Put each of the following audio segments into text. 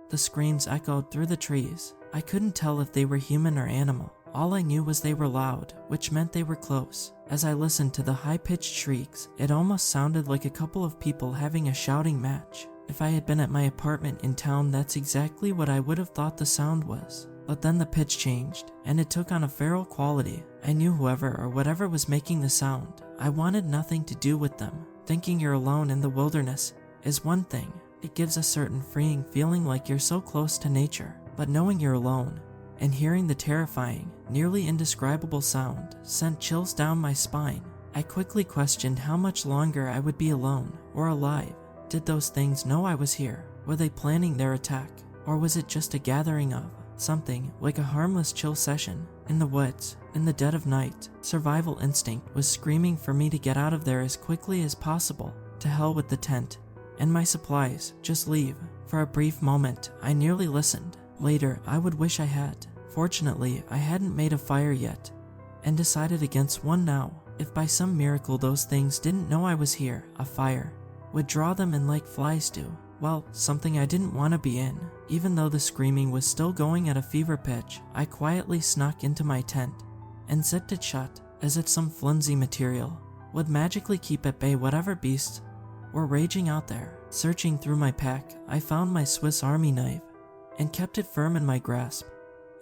The screams echoed through the trees. I couldn't tell if they were human or animal. All I knew was they were loud, which meant they were close. As I listened to the high-pitched shrieks, it almost sounded like a couple of people having a shouting match. If I had been at my apartment in town, that's exactly what I would have thought the sound was. But then the pitch changed, and it took on a feral quality. I knew whoever or whatever was making the sound. I wanted nothing to do with them. Thinking you're alone in the wilderness is one thing. It gives a certain freeing feeling like you're so close to nature. But knowing you're alone and hearing the terrifying, nearly indescribable sound sent chills down my spine. I quickly questioned how much longer I would be alone or alive. Did those things know I was here? Were they planning their attack? Or was it just a gathering of something like a harmless chill session? In the woods, in the dead of night, survival instinct was screaming for me to get out of there as quickly as possible. To hell with the tent and my supplies, just leave. For a brief moment, I nearly listened. Later, I would wish I had. Fortunately, I hadn't made a fire yet, and decided against one now. If by some miracle those things didn't know I was here, a fire would draw them in like flies do. Well, something I didn't want to be in. Even though the screaming was still going at a fever pitch, I quietly snuck into my tent and zipped it shut, as if some flimsy material would magically keep at bay whatever beasts were raging out there. Searching through my pack, I found my Swiss Army knife and kept it firm in my grasp.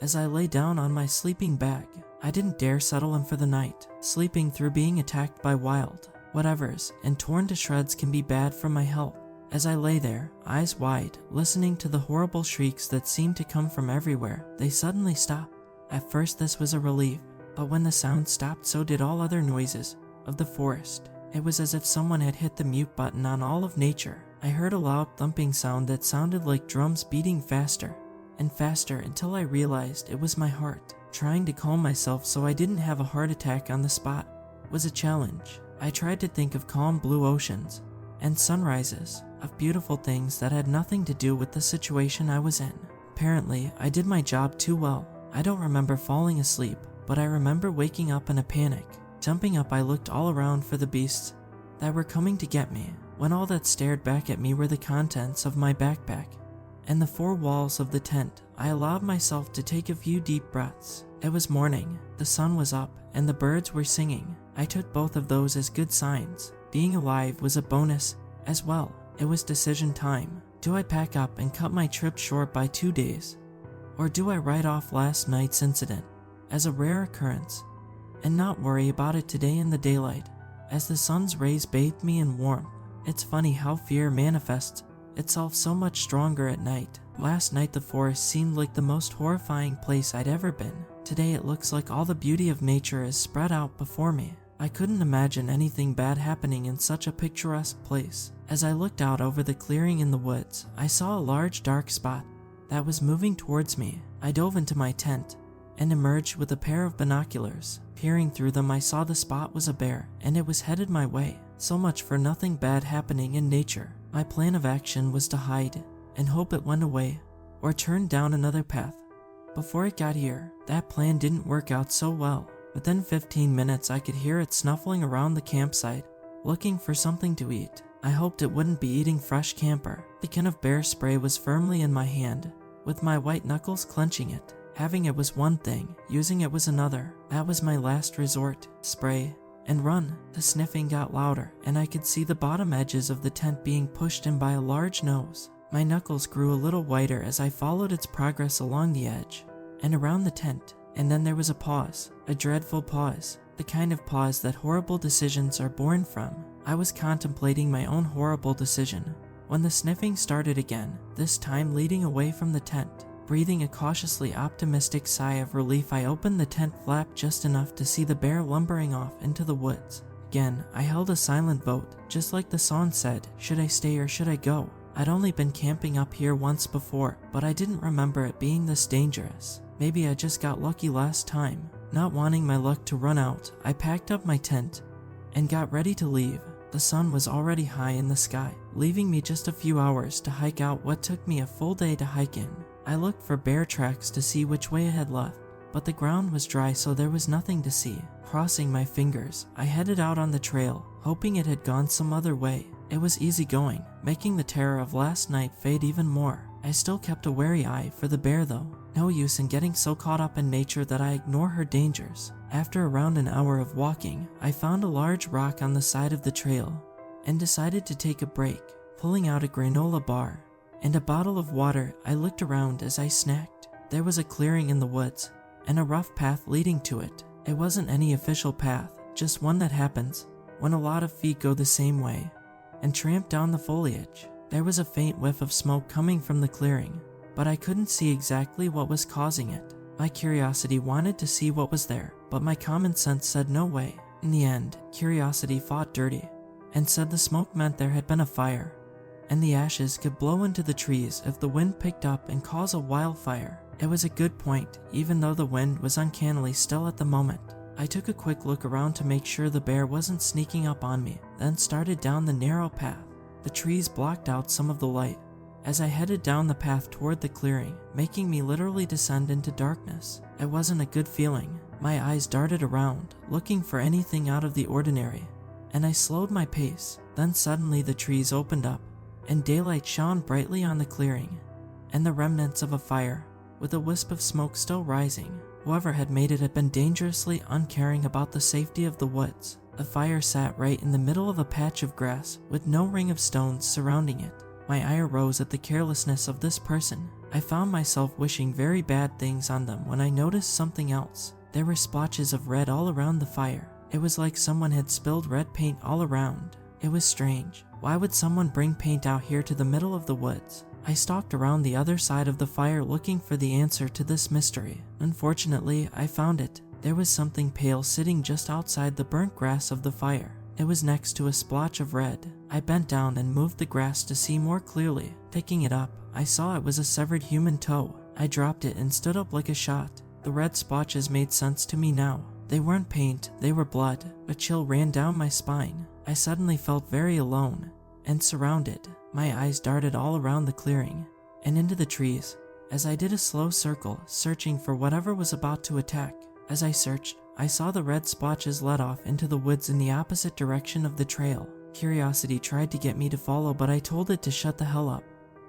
As I lay down on my sleeping bag, I didn't dare settle in for the night. Sleeping through being attacked by wild whatevers and torn to shreds can be bad for my health. As I lay there, eyes wide, listening to the horrible shrieks that seemed to come from everywhere, they suddenly stopped. At first this was a relief, but when the sound stopped, so did all other noises of the forest. It was as if someone had hit the mute button on all of nature. I heard a loud thumping sound that sounded like drums beating faster and faster until I realized it was my heart. Trying to calm myself so I didn't have a heart attack on the spot was a challenge. I tried to think of calm blue oceans and sunrises, of beautiful things that had nothing to do with the situation I was in. Apparently, I did my job too well. I don't remember falling asleep, but I remember waking up in a panic. Jumping up, I looked all around for the beasts that were coming to get me, when all that stared back at me were the contents of my backpack and the four walls of the tent. I allowed myself to take a few deep breaths. It was morning, the sun was up, and the birds were singing. I took both of those as good signs. Being alive was a bonus as well. It was decision time. Do I pack up and cut my trip short by 2 days? Or do I write off last night's incident as a rare occurrence and not worry about it today in the daylight as the sun's rays bathed me in warmth? It's funny how fear manifests itself so much stronger at night. Last night the forest seemed like the most horrifying place I'd ever been. Today it looks like all the beauty of nature is spread out before me. I couldn't imagine anything bad happening in such a picturesque place. As I looked out over the clearing in the woods, I saw a large dark spot that was moving towards me. I dove into my tent and emerged with a pair of binoculars. Peering through them, I saw the spot was a bear and it was headed my way. So much for nothing bad happening in nature. My plan of action was to hide and hope it went away or turn down another path. Before it got here, that plan didn't work out so well. Within 15 minutes, I could hear it snuffling around the campsite, looking for something to eat. I hoped it wouldn't be eating fresh camper. The can of bear spray was firmly in my hand, with my white knuckles clenching it. Having it was one thing, using it was another. That was my last resort. Spray and run. The sniffing got louder, and I could see the bottom edges of the tent being pushed in by a large nose. My knuckles grew a little whiter as I followed its progress along the edge and around the tent. And then there was a pause, a dreadful pause, the kind of pause that horrible decisions are born from. I was contemplating my own horrible decision when the sniffing started again, this time leading away from the tent. Breathing a cautiously optimistic sigh of relief, I opened the tent flap just enough to see the bear lumbering off into the woods. Again, I held a silent vote, just like the song said, should I stay or should I go? I'd only been camping up here once before, but I didn't remember it being this dangerous. Maybe I just got lucky last time. Not wanting my luck to run out, I packed up my tent and got ready to leave. The sun was already high in the sky, leaving me just a few hours to hike out what took me a full day to hike in. I looked for bear tracks to see which way it had left, but the ground was dry, so there was nothing to see. Crossing my fingers, I headed out on the trail, hoping it had gone some other way. It was easy going, making the terror of last night fade even more. I still kept a wary eye for the bear though. No use in getting so caught up in nature that I ignore her dangers. After around an hour of walking, I found a large rock on the side of the trail and decided to take a break. Pulling out a granola bar and a bottle of water, I looked around as I snacked. There was a clearing in the woods and a rough path leading to it. It wasn't any official path, just one that happens when a lot of feet go the same way and tramp down the foliage. There was a faint whiff of smoke coming from the clearing, but I couldn't see exactly what was causing it. My curiosity wanted to see what was there, but my common sense said no way. In the end, curiosity fought dirty and said the smoke meant there had been a fire, and the ashes could blow into the trees if the wind picked up and cause a wildfire. It was a good point, even though the wind was uncannily still at the moment. I took a quick look around to make sure the bear wasn't sneaking up on me, then started down the narrow path. The trees blocked out some of the light as I headed down the path toward the clearing, making me literally descend into darkness. It wasn't a good feeling. My eyes darted around, looking for anything out of the ordinary, and I slowed my pace. Then suddenly the trees opened up, and daylight shone brightly on the clearing, and the remnants of a fire, with a wisp of smoke still rising. Whoever had made it had been dangerously uncaring about the safety of the woods. The fire sat right in the middle of a patch of grass, with no ring of stones surrounding it. My ire rose at the carelessness of this person. I found myself wishing very bad things on them when I noticed something else. There were splotches of red all around the fire. It was like someone had spilled red paint all around. It was strange. Why would someone bring paint out here to the middle of the woods? I stalked around the other side of the fire looking for the answer to this mystery. Unfortunately, I found it. There was something pale sitting just outside the burnt grass of the fire. It was next to a splotch of red. I bent down and moved the grass to see more clearly. Picking it up, I saw it was a severed human toe. I dropped it and stood up like a shot. The red splotches made sense to me now. They weren't paint, they were blood. A chill ran down my spine. I suddenly felt very alone and surrounded. My eyes darted all around the clearing and into the trees as I did a slow circle, searching for whatever was about to attack. As I searched, I saw the red splotches led off into the woods in the opposite direction of the trail. Curiosity tried to get me to follow, but I told it to shut the hell up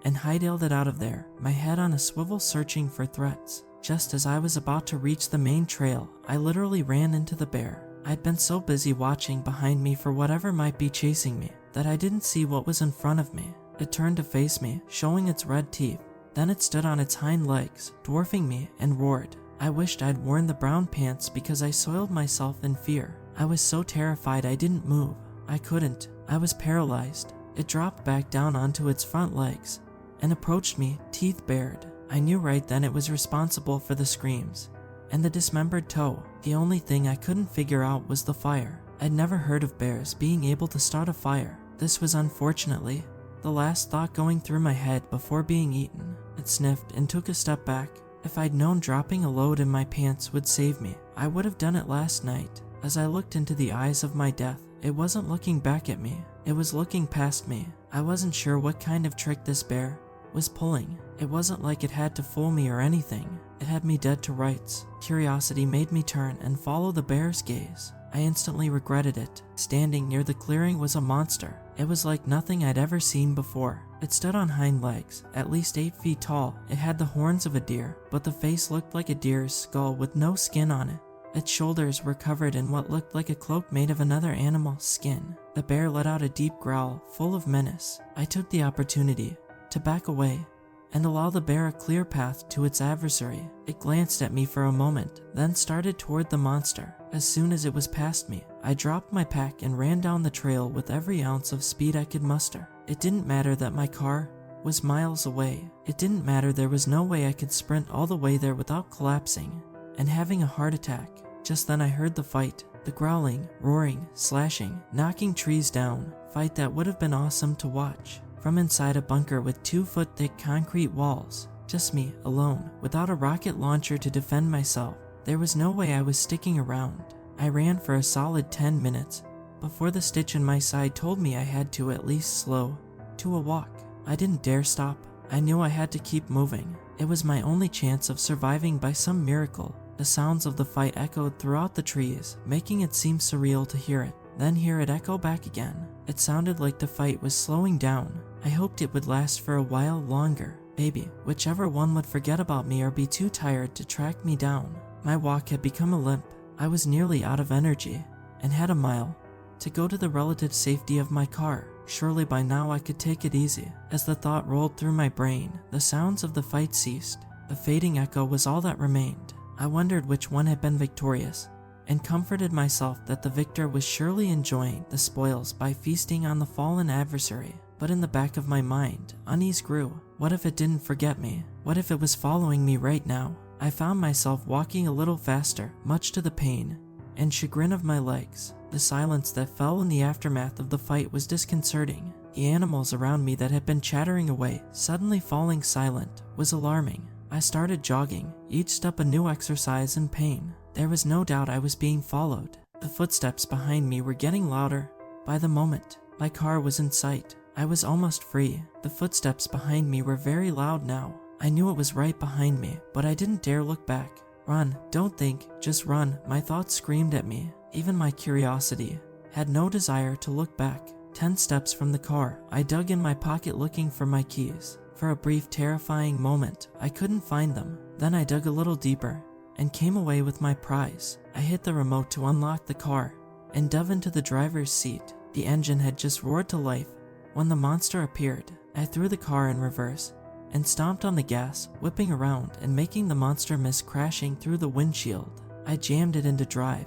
and hightailed it out of there, my head on a swivel searching for threats. Just as I was about to reach the main trail, I literally ran into the bear. I'd been so busy watching behind me for whatever might be chasing me that I didn't see what was in front of me. It turned to face me, showing its red teeth. Then it stood on its hind legs, dwarfing me, and roared. I wished I'd worn the brown pants because I soiled myself in fear. I was so terrified I didn't move. I couldn't. I was paralyzed. It dropped back down onto its front legs and approached me, teeth bared. I knew right then it was responsible for the screams and the dismembered toe. The only thing I couldn't figure out was the fire. I'd never heard of bears being able to start a fire. This was unfortunately the last thought going through my head before being eaten. It sniffed and took a step back. If I'd known dropping a load in my pants would save me, I would have done it last night. As I looked into the eyes of my death, it wasn't looking back at me. It was looking past me. I wasn't sure what kind of trick this bear was pulling. It wasn't like it had to fool me or anything. It had me dead to rights. Curiosity made me turn and follow the bear's gaze. I instantly regretted it. Standing near the clearing was a monster. It was like nothing I'd ever seen before. It stood on hind legs, at least 8 feet tall. It had the horns of a deer, but the face looked like a deer's skull with no skin on it. Its shoulders were covered in what looked like a cloak made of another animal's skin. The bear let out a deep growl, full of menace. I took the opportunity to back away and allow the bear a clear path to its adversary. It glanced at me for a moment, then started toward the monster. As soon as it was past me, I dropped my pack and ran down the trail with every ounce of speed I could muster. It didn't matter that my car was miles away. It didn't matter there was no way I could sprint all the way there without collapsing and having a heart attack. Just then I heard the fight, the growling, roaring, slashing, knocking trees down, fight that would have been awesome to watch. From inside a bunker with 2-foot-thick concrete walls, just me, alone, without a rocket launcher to defend myself. There was no way I was sticking around. I ran for a solid 10 minutes before the stitch in my side told me I had to at least slow to a walk. I didn't dare stop. I knew I had to keep moving. It was my only chance of surviving by some miracle. The sounds of the fight echoed throughout the trees, making it seem surreal to hear it, then hear it echo back again. It sounded like the fight was slowing down. I hoped it would last for a while longer. baby, whichever one would forget about me or be too tired to track me down. My walk had become a limp. I was nearly out of energy and had a mile to go to the relative safety of my car. Surely by now I could take it easy. As the thought rolled through my brain, the sounds of the fight ceased. The fading echo was all that remained. I wondered which one had been victorious, and comforted myself that the victor was surely enjoying the spoils by feasting on the fallen adversary. But in the back of my mind, unease grew. What if it didn't forget me? What if it was following me right now? I found myself walking a little faster, much to the pain and chagrin of my legs. The silence that fell in the aftermath of the fight was disconcerting. The animals around me that had been chattering away, suddenly falling silent, was alarming. I started jogging, each step a new exercise in pain. There was no doubt I was being followed. The footsteps behind me were getting louder. By the moment my car was in sight, I was almost free. The footsteps behind me were very loud now. I knew it was right behind me, but I didn't dare look back. Run, don't think, just run, my thoughts screamed at me. Even my curiosity had no desire to look back. 10 steps from the car, I dug in my pocket looking for my keys. For a brief, terrifying moment, I couldn't find them. Then I dug a little deeper and came away with my prize. I hit the remote to unlock the car and dove into the driver's seat. The engine had just roared to life when the monster appeared. I threw the car in reverse and stomped on the gas, whipping around and making the monster miss crashing through the windshield. I jammed it into drive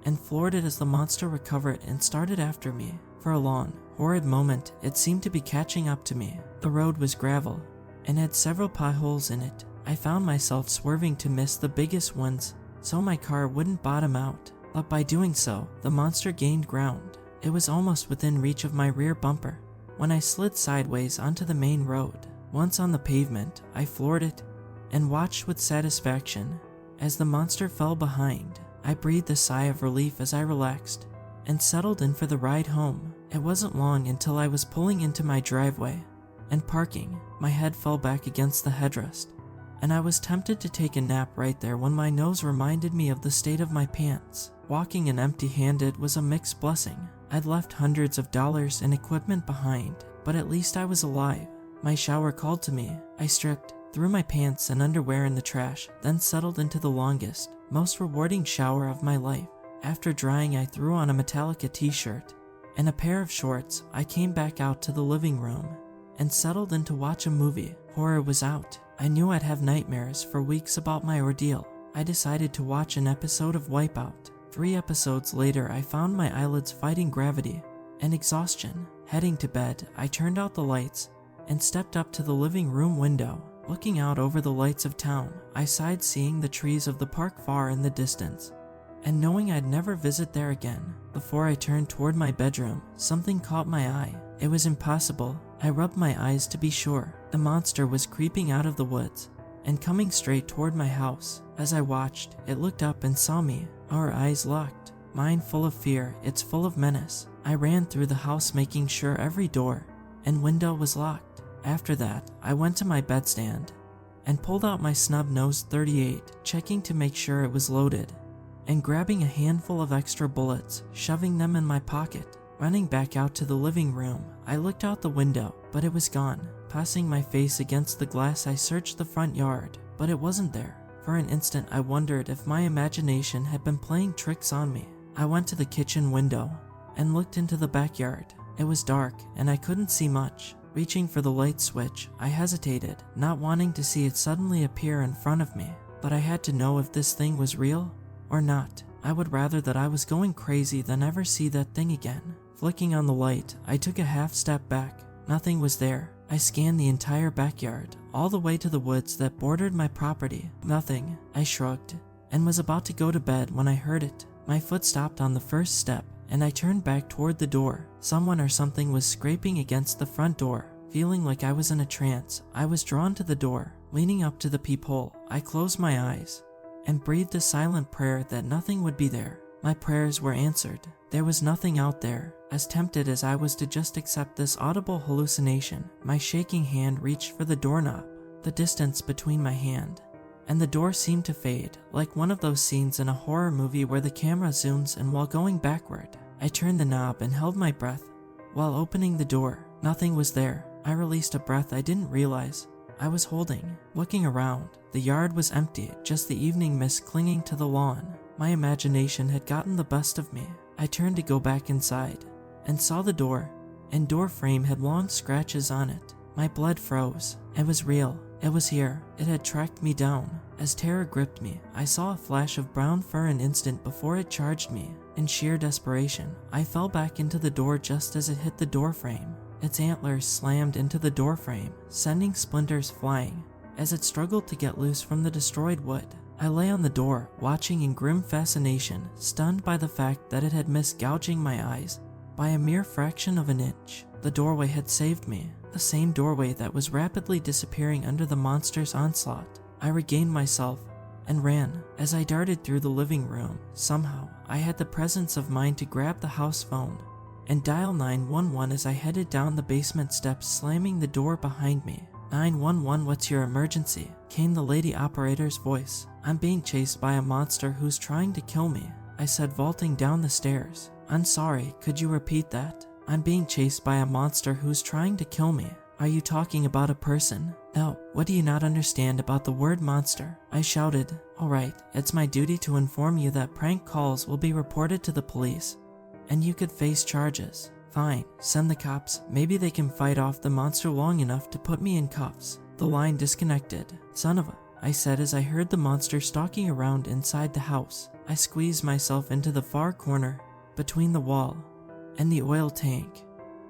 and floored it as the monster recovered and started after me. For a long, horrid moment, it seemed to be catching up to me. The road was gravel and had several potholes in it. I found myself swerving to miss the biggest ones so my car wouldn't bottom out. But by doing so, the monster gained ground. It was almost within reach of my rear bumper when I slid sideways onto the main road. Once on the pavement, I floored it and watched with satisfaction as the monster fell behind. I breathed a sigh of relief as I relaxed and settled in for the ride home. It wasn't long until I was pulling into my driveway and parking. My head fell back against the headrest, and I was tempted to take a nap right there when my nose reminded me of the state of my pants. Walking in empty-handed was a mixed blessing. I'd left hundreds of dollars in equipment behind, but at least I was alive. My shower called to me. I stripped, threw my pants and underwear in the trash, then settled into the longest, most rewarding shower of my life. After drying, I threw on a Metallica t-shirt and a pair of shorts. I came back out to the living room and settled in to watch a movie. Horror was out. I knew I'd have nightmares for weeks about my ordeal. I decided to watch an episode of Wipeout. 3 episodes later, I found my eyelids fighting gravity and exhaustion. Heading to bed, I turned out the lights and stepped up to the living room window. Looking out over the lights of town, I sighed seeing the trees of the park far in the distance and knowing I'd never visit there again. Before I turned toward my bedroom, something caught my eye. It was impossible. I rubbed my eyes to be sure. The monster was creeping out of the woods and coming straight toward my house. As I watched, it looked up and saw me. Our eyes locked. Mine full of fear, its full of menace. I ran through the house making sure every door and window was locked. After that, I went to my bedstand and pulled out my snub-nosed .38, checking to make sure it was loaded, and grabbing a handful of extra bullets, shoving them in my pocket. Running back out to the living room, I looked out the window, but it was gone. Passing my face against the glass, I searched the front yard, but it wasn't there. For an instant, I wondered if my imagination had been playing tricks on me. I went to the kitchen window and looked into the backyard. It was dark, and I couldn't see much. Reaching for the light switch, I hesitated, not wanting to see it suddenly appear in front of me. But I had to know if this thing was real or not. I would rather that I was going crazy than ever see that thing again. Flicking on the light, I took a half step back. Nothing was there. I scanned the entire backyard, all the way to the woods that bordered my property. Nothing. I shrugged and was about to go to bed when I heard it. My foot stopped on the first step, and I turned back toward the door. Someone or something was scraping against the front door. Feeling like I was in a trance, I was drawn to the door. Leaning up to the peephole, I closed my eyes and breathed a silent prayer that nothing would be there. My prayers were answered. There was nothing out there. As tempted as I was to just accept this audible hallucination, my shaking hand reached for the doorknob. The distance between my hand and the door seemed to fade, like one of those scenes in a horror movie where the camera zooms in while going backward. I turned the knob and held my breath while opening the door. Nothing was there. I released a breath I didn't realize I was holding. Looking around, the yard was empty, just the evening mist clinging to the lawn. My imagination had gotten the best of me. I turned to go back inside and saw the door and door frame had long scratches on it. My blood froze. It was real. It was here. It had tracked me down. As terror gripped me, I saw a flash of brown fur an instant before it charged me. In sheer desperation, I fell back into the door just as it hit the door frame. Its antlers slammed into the door frame, sending splinters flying as it struggled to get loose from the destroyed wood. I lay on the door, watching in grim fascination, stunned by the fact that it had missed gouging my eyes by a mere fraction of an inch. The doorway had saved me, the same doorway that was rapidly disappearing under the monster's onslaught. I regained myself and ran. As I darted through the living room, somehow I had the presence of mind to grab the house phone and dial 911 as I headed down the basement steps, slamming the door behind me. 911, what's your emergency? Came the lady operator's voice. I'm being chased by a monster who's trying to kill me, I said, vaulting down the stairs. I'm sorry, could you repeat that? I'm being chased by a monster who's trying to kill me. Are you talking about a person? No, what do you not understand about the word monster? I shouted. Alright, it's my duty to inform you that prank calls will be reported to the police, and you could face charges. Fine, send the cops. Maybe they can fight off the monster long enough to put me in cuffs. The line disconnected. Son of a, I said as I heard the monster stalking around inside the house. I squeezed myself into the far corner between the wall and the oil tank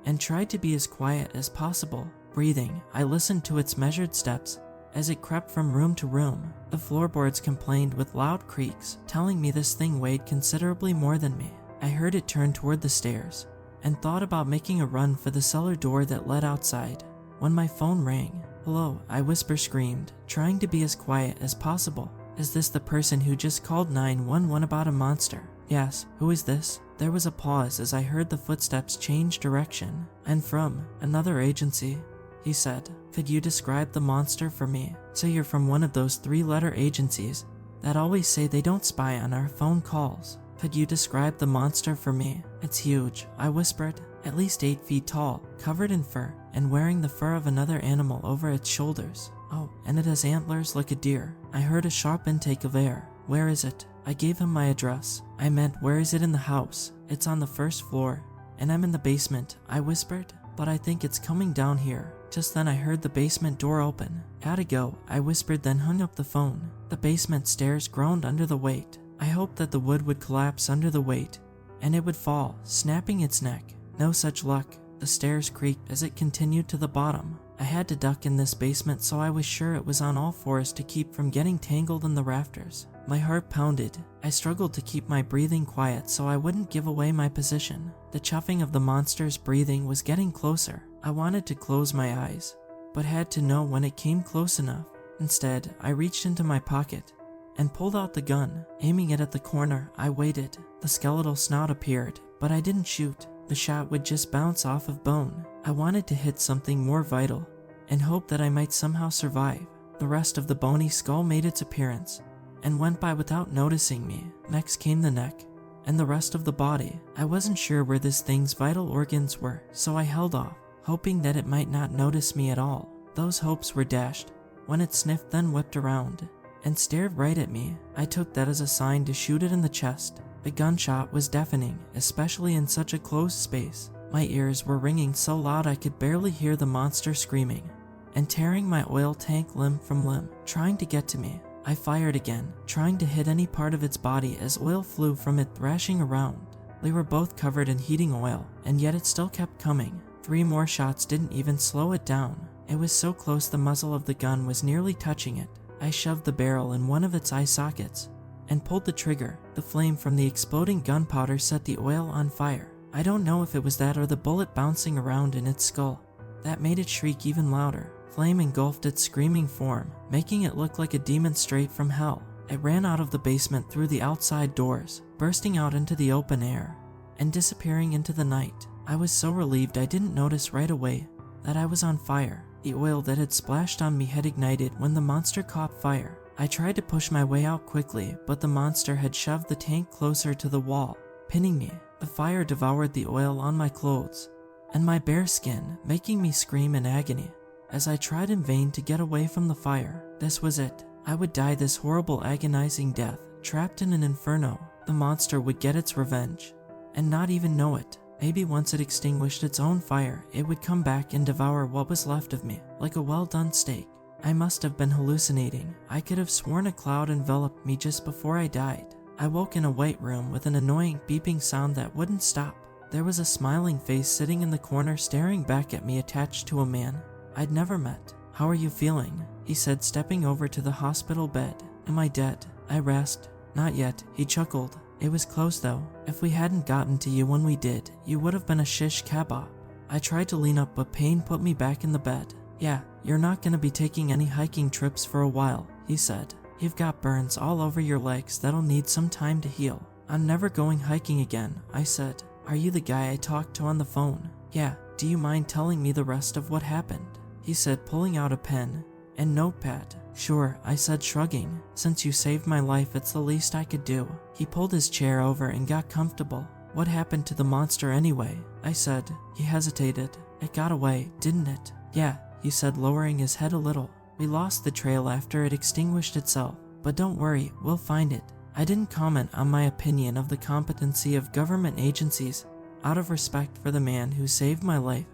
and tried to be as quiet as possible. Breathing, I listened to its measured steps as it crept from room to room. The floorboards complained with loud creaks, telling me this thing weighed considerably more than me. I heard it turn toward the stairs and thought about making a run for the cellar door that led outside when my phone rang. Hello, I screamed, trying to be as quiet as possible. Is this the person who just called 911 about a monster? Yes, who is this? There was a pause as I heard the footsteps change direction. I'm from another agency, he said. Could you describe the monster for me? So you're from one of those 3-letter agencies that always say they don't spy on our phone calls. Could you describe the monster for me? It's huge, I whispered. At least 8 feet tall, covered in fur, and wearing the fur of another animal over its shoulders. Oh, and it has antlers like a deer. I heard a sharp intake of air. Where is it? I gave him my address. I meant, where is it in the house? It's on the first floor, and I'm in the basement, I whispered. But I think it's coming down here. Just then I heard the basement door open. Gotta go, I whispered, then hung up the phone. The basement stairs groaned under the weight. I hoped that the wood would collapse under the weight, and it would fall, snapping its neck. No such luck. The stairs creaked as it continued to the bottom. I had to duck in this basement, so I was sure it was on all fours to keep from getting tangled in the rafters. My heart pounded. I struggled to keep my breathing quiet so I wouldn't give away my position. The chuffing of the monster's breathing was getting closer. I wanted to close my eyes, but had to know when it came close enough. Instead, I reached into my pocket and pulled out the gun. Aiming it at the corner, I waited. The skeletal snout appeared, but I didn't shoot. The shot would just bounce off of bone. I wanted to hit something more vital and hope that I might somehow survive. The rest of the bony skull made its appearance and went by without noticing me. Next came the neck and the rest of the body. I wasn't sure where this thing's vital organs were, so I held off, hoping that it might not notice me at all. Those hopes were dashed when it sniffed, then whipped around and stared right at me. I took that as a sign to shoot it in the chest. The gunshot was deafening, especially in such a closed space. My ears were ringing so loud I could barely hear the monster screaming and tearing my oil tank limb from limb, trying to get to me. I fired again, trying to hit any part of its body as oil flew from it, thrashing around. They were both covered in heating oil, and yet it still kept coming. 3 more shots didn't even slow it down. It was so close the muzzle of the gun was nearly touching it. I shoved the barrel in one of its eye sockets and pulled the trigger. The flame from the exploding gunpowder set the oil on fire. I don't know if it was that or the bullet bouncing around in its skull that made it shriek even louder. Flame engulfed its screaming form, making it look like a demon straight from hell. It ran out of the basement through the outside doors, bursting out into the open air and disappearing into the night. I was so relieved I didn't notice right away that I was on fire. The oil that had splashed on me had ignited when the monster caught fire. I tried to push my way out quickly, but the monster had shoved the tank closer to the wall, pinning me. The fire devoured the oil on my clothes and my bare skin, making me scream in agony. as I tried in vain to get away from the fire. This was it. I would die this horrible, agonizing death, trapped in an inferno. The monster would get its revenge, and not even know it. Maybe once it extinguished its own fire, it would come back and devour what was left of me, like a well-done steak. I must have been hallucinating. I could have sworn a cloud enveloped me just before I died. I woke in a white room with an annoying beeping sound that wouldn't stop. There was a smiling face sitting in the corner staring back at me, attached to a man I'd never met. "How are you feeling?" he said, stepping over to the hospital bed. "Am I dead?" I rasped. "Not yet," he chuckled. "It was close though. If we hadn't gotten to you when we did, you would have been a shish kebab." I tried to lean up, but pain put me back in the bed. "Yeah, you're not gonna be taking any hiking trips for a while," he said. "You've got burns all over your legs that'll need some time to heal." "I'm never going hiking again," I said. "Are you the guy I talked to on the phone?" "Yeah, do you mind telling me the rest of what happened?" he said, pulling out a pen and notepad. "Sure," I said, shrugging. "Since you saved my life, it's the least I could do." He pulled his chair over and got comfortable. "What happened to the monster anyway?" I said. He hesitated. "It got away, didn't it?" "Yeah," he said, lowering his head a little. "We lost the trail after it extinguished itself, but don't worry, we'll find it." I didn't comment on my opinion of the competency of government agencies, out of respect for the man who saved my life,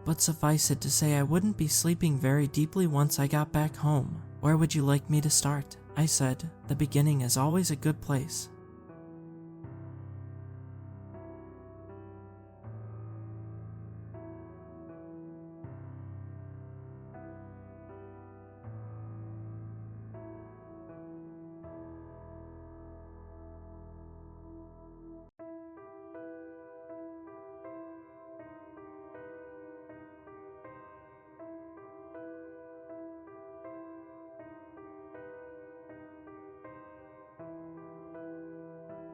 but suffice it to say I wouldn't be sleeping very deeply once I got back home. "Where would you like me to start?" I said. "The beginning is always a good place."